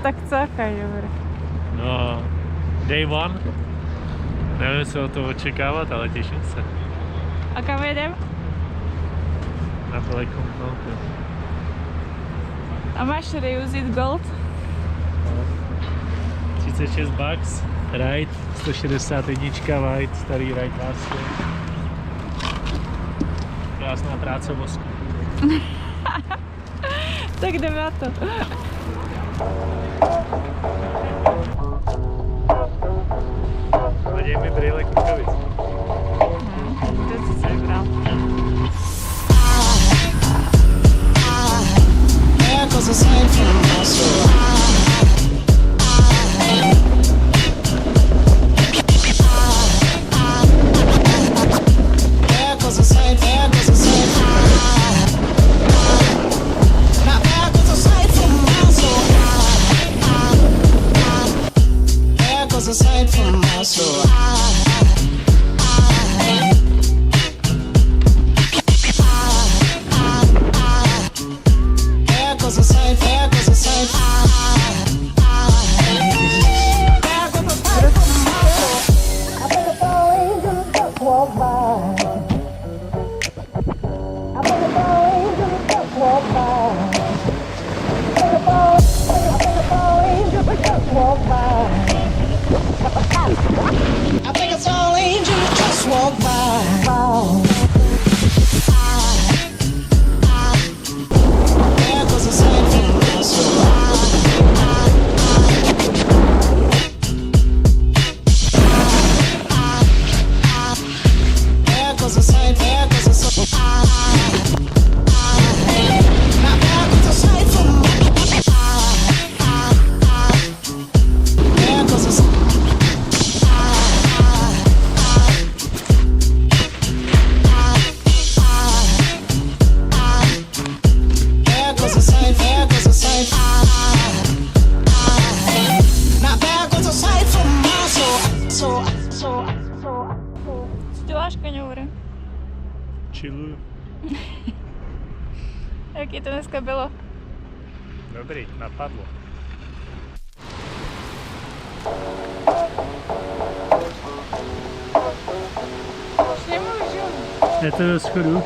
Tak celkem dobré. No, day one. Nevím, co od toho očekávat, ale těším se. A kam jedem? Na Blackcomb Mountain. A máš reused gold? 36 bucks, ride, 161 white, starý ride vlastně. Krásná práce vosku. Tak jdeme na to. Naděj mi brýle kukavic. To si se vybral. Aside from my soul, there goes a sight, there goes a sight. There goes a sight from my soul. I think it's all angels just walk by. I think it's all angels just walk by. I think it's all angels just walk by. I think it's all angels just walk by. There goes a sight from my soul. There goes a sight, there goes a sight. Now there goes a sight from my there goes a sight. Co děláš, kaňoure? Chilluju. Jaký to dneska bylo? Dobrý, napadlo. Už nemůžu. Je to do schodu?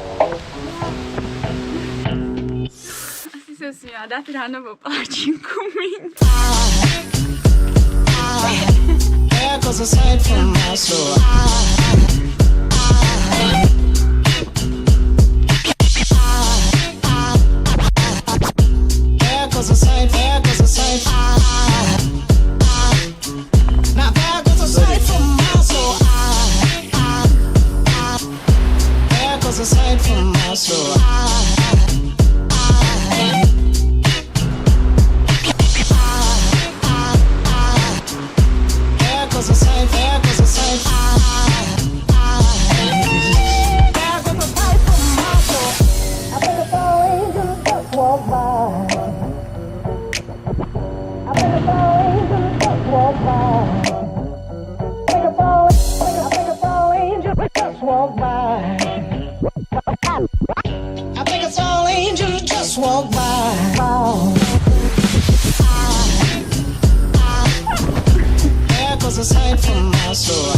Asi jsem si měla dát ránovou palačinku míň. There goes a sight from my soul. There goes a sight, there goes a sight. Now there goes a sight from my soul. There goes a sight from my soul. There goes a sight, there goes a sight. There goes a sight from my soul. I think it's all angels just walk by. I think it's all angels just walk by. I think it's all angels just walk by. I think it's all angels just walk by. There goes a sight from my soul.